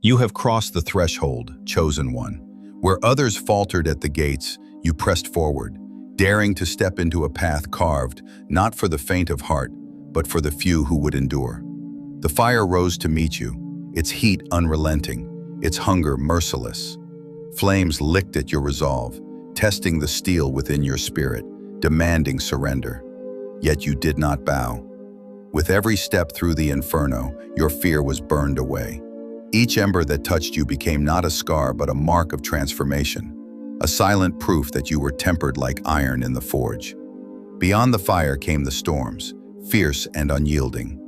You have crossed the threshold, chosen one. Where others faltered at the gates, you pressed forward, daring to step into a path carved, not for the faint of heart, but for the few who would endure. The fire rose to meet you, its heat unrelenting, its hunger merciless. Flames licked at your resolve, testing the steel within your spirit, demanding surrender. Yet you did not bow. With every step through the inferno, your fear was burned away. Each ember that touched you became not a scar but a mark of transformation, a silent proof that you were tempered like iron in the forge. Beyond the fire came the storms, fierce and unyielding.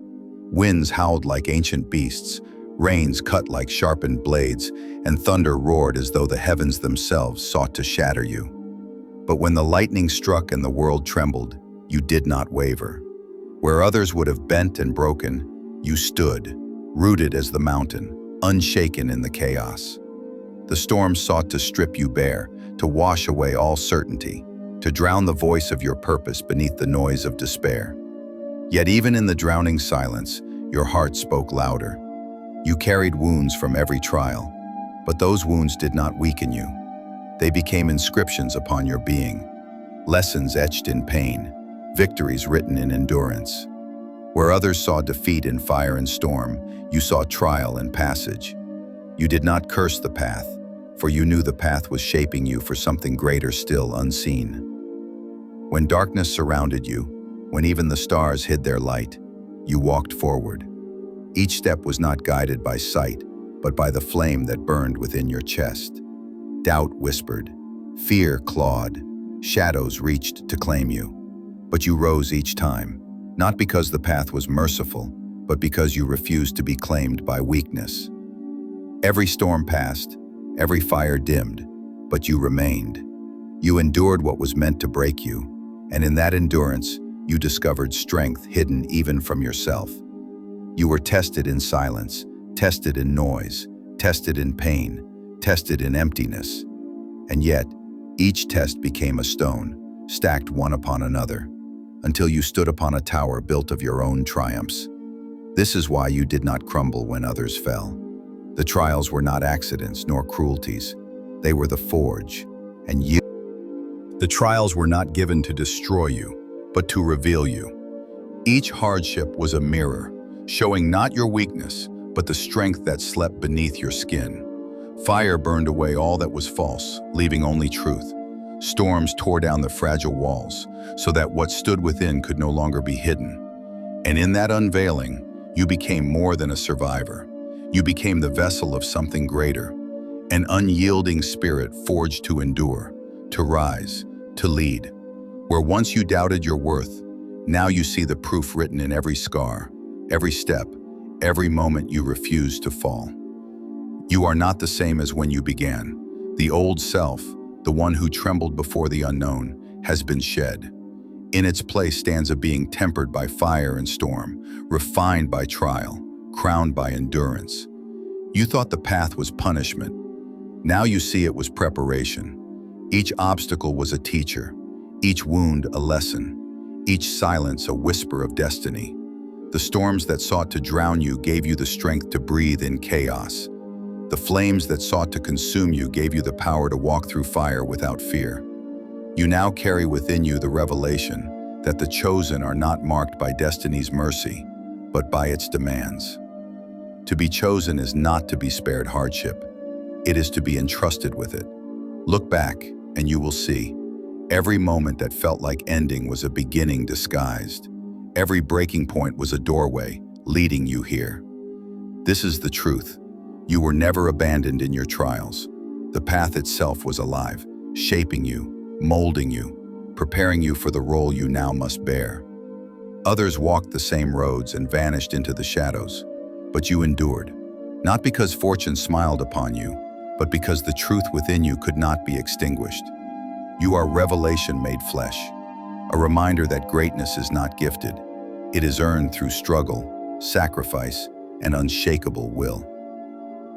Winds howled like ancient beasts, rains cut like sharpened blades, and thunder roared as though the heavens themselves sought to shatter you. But when the lightning struck and the world trembled, you did not waver. Where others would have bent and broken, you stood, rooted as the mountain, unshaken in the chaos. The storm sought to strip you bare, to wash away all certainty, to drown the voice of your purpose beneath the noise of despair. Yet even in the drowning silence, your heart spoke louder. You carried wounds from every trial, but those wounds did not weaken you. They became inscriptions upon your being, lessons etched in pain, victories written in endurance. Where others saw defeat in fire and storm, you saw trial and passage. You did not curse the path, for you knew the path was shaping you for something greater still unseen. When darkness surrounded you, when even the stars hid their light, you walked forward. Each step was not guided by sight, but by the flame that burned within your chest. Doubt whispered, fear clawed, shadows reached to claim you. But you rose each time, not because the path was merciful, but because you refused to be claimed by weakness. Every storm passed, every fire dimmed, but you remained. You endured what was meant to break you, and in that endurance, you discovered strength hidden even from yourself. You were tested in silence, tested in noise, tested in pain, tested in emptiness. And yet, each test became a stone, stacked one upon another, until you stood upon a tower built of your own triumphs. This is why you did not crumble when others fell. The trials were not accidents nor cruelties. They were the forge, and you. The trials were not given to destroy you, but to reveal you. Each hardship was a mirror, showing not your weakness, but the strength that slept beneath your skin. Fire burned away all that was false, leaving only truth. Storms tore down the fragile walls, so that what stood within could no longer be hidden. And in that unveiling, you became more than a survivor. You became the vessel of something greater, an unyielding spirit forged to endure, to rise, to lead. Where once you doubted your worth, now you see the proof written in every scar, every step, every moment you refused to fall. You are not the same as when you began. The old self, the one who trembled before the unknown, has been shed. In its place stands a being tempered by fire and storm, refined by trial, crowned by endurance. You thought the path was punishment. Now you see it was preparation. Each obstacle was a teacher, each wound a lesson, each silence a whisper of destiny. The storms that sought to drown you gave you the strength to breathe in chaos. The flames that sought to consume you gave you the power to walk through fire without fear. You now carry within you the revelation that the chosen are not marked by destiny's mercy, but by its demands. To be chosen is not to be spared hardship. It is to be entrusted with it. Look back, and you will see. Every moment that felt like ending was a beginning disguised. Every breaking point was a doorway, leading you here. This is the truth. You were never abandoned in your trials. The path itself was alive, shaping you, molding you, preparing you for the role you now must bear. Others walked the same roads and vanished into the shadows, but you endured, not because fortune smiled upon you, but because the truth within you could not be extinguished. You are revelation made flesh, a reminder that greatness is not gifted. It is earned through struggle, sacrifice, and unshakable will.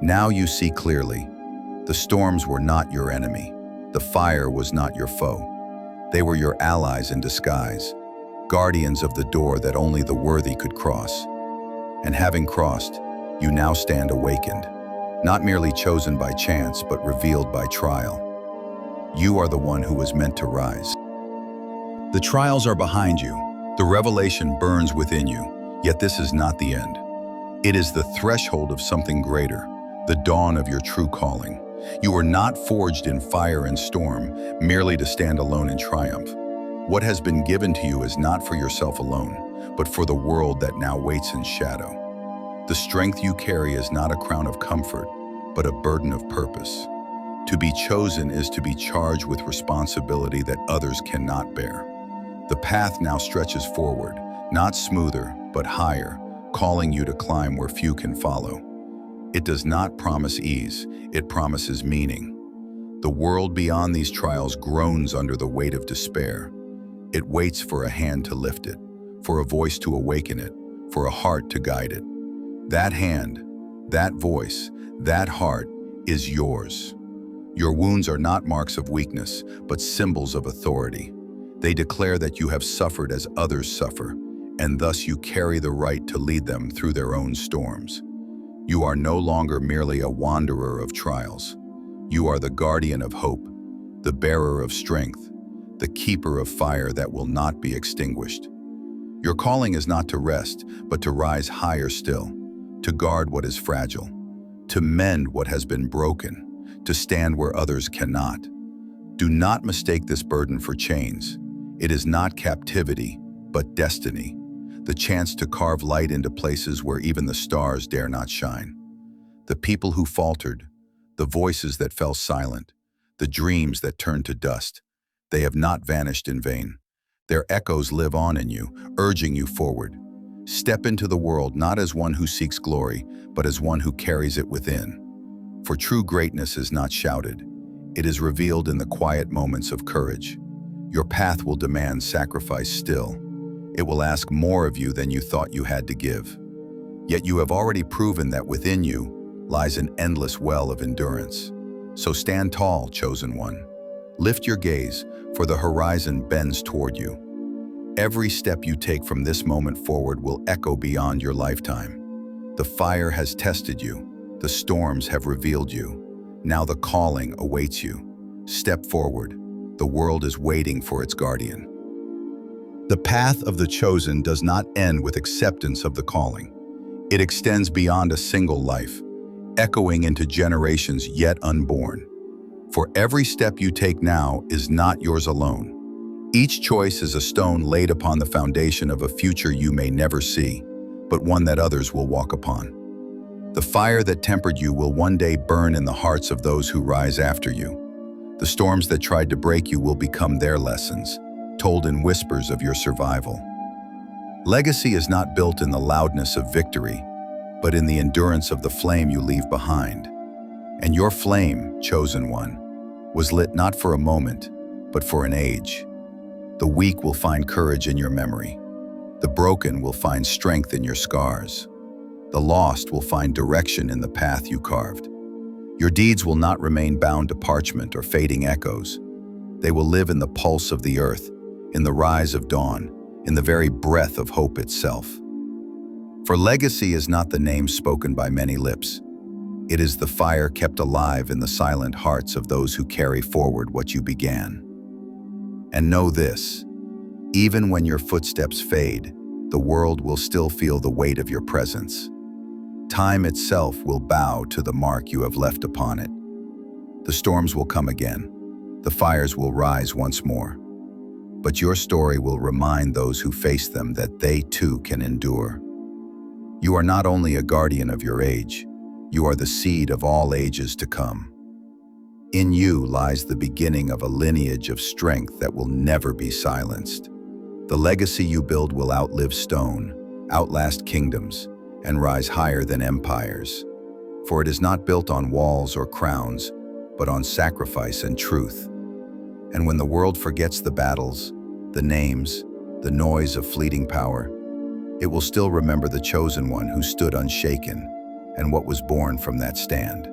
Now you see clearly. The storms were not your enemy. The fire was not your foe. They were your allies in disguise, guardians of the door that only the worthy could cross. And having crossed, you now stand awakened. not merely chosen by chance, but revealed by trial. You are the one who was meant to rise. The trials are behind you. The revelation burns within you, yet this is not the end. It is the threshold of something greater, the dawn of your true calling. You were not forged in fire and storm, merely to stand alone in triumph. What has been given to you is not for yourself alone, but for the world that now waits in shadow. The strength you carry is not a crown of comfort, but a burden of purpose. To be chosen is to be charged with responsibility that others cannot bear. The path now stretches forward, not smoother, but higher, calling you to climb where few can follow. It does not promise ease, it promises meaning. The world beyond these trials groans under the weight of despair. It waits for a hand to lift it, for a voice to awaken it, for a heart to guide it. That hand, that voice, that heart is yours. Your wounds are not marks of weakness, but symbols of authority. They declare that you have suffered as others suffer, and thus you carry the right to lead them through their own storms. You are no longer merely a wanderer of trials. You are the guardian of hope, the bearer of strength, the keeper of fire that will not be extinguished. Your calling is not to rest, but to rise higher still, to guard what is fragile, to mend what has been broken, to stand where others cannot. Do not mistake this burden for chains. It is not captivity, but destiny, the chance to carve light into places where even the stars dare not shine. The people who faltered, the voices that fell silent, the dreams that turned to dust, they have not vanished in vain. Their echoes live on in you, urging you forward. Step into the world not as one who seeks glory, but as one who carries it within. For true greatness is not shouted. It is revealed in the quiet moments of courage. Your path will demand sacrifice still. It will ask more of you than you thought you had to give. Yet you have already proven that within you lies an endless well of endurance. So stand tall, chosen one. Lift your gaze, for the horizon bends toward you. Every step you take from this moment forward will echo beyond your lifetime. The fire has tested you. The storms have revealed you. Now the calling awaits you. Step forward. The world is waiting for its guardian. The path of the chosen does not end with acceptance of the calling. It extends beyond a single life, echoing into generations yet unborn. For every step you take now is not yours alone. Each choice is a stone laid upon the foundation of a future you may never see, but one that others will walk upon. The fire that tempered you will one day burn in the hearts of those who rise after you. The storms that tried to break you will become their lessons, told in whispers of your survival. Legacy is not built in the loudness of victory, but in the endurance of the flame you leave behind. And your flame, chosen one, was lit not for a moment, but for an age. The weak will find courage in your memory. The broken will find strength in your scars. The lost will find direction in the path you carved. Your deeds will not remain bound to parchment or fading echoes. They will live in the pulse of the earth, in the rise of dawn, in the very breath of hope itself. For legacy is not the name spoken by many lips. It is the fire kept alive in the silent hearts of those who carry forward what you began. And know this, even when your footsteps fade, the world will still feel the weight of your presence. Time itself will bow to the mark you have left upon it. The storms will come again. The fires will rise once more. But your story will remind those who face them that they too can endure. You are not only a guardian of your age, you are the seed of all ages to come. In you lies the beginning of a lineage of strength that will never be silenced. The legacy you build will outlive stone, outlast kingdoms, and rise higher than empires. For it is not built on walls or crowns, but on sacrifice and truth. And when the world forgets the battles, the names, the noise of fleeting power, it will still remember the chosen one who stood unshaken and what was born from that stand.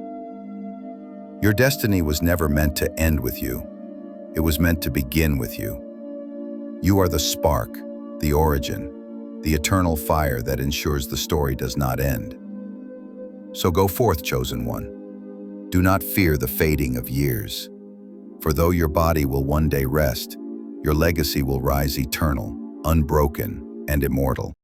Your destiny was never meant to end with you. It was meant to begin with you. You are the spark, the origin, the eternal fire that ensures the story does not end. So go forth, chosen one. Do not fear the fading of years. For though your body will one day rest, your legacy will rise eternal, unbroken, and immortal.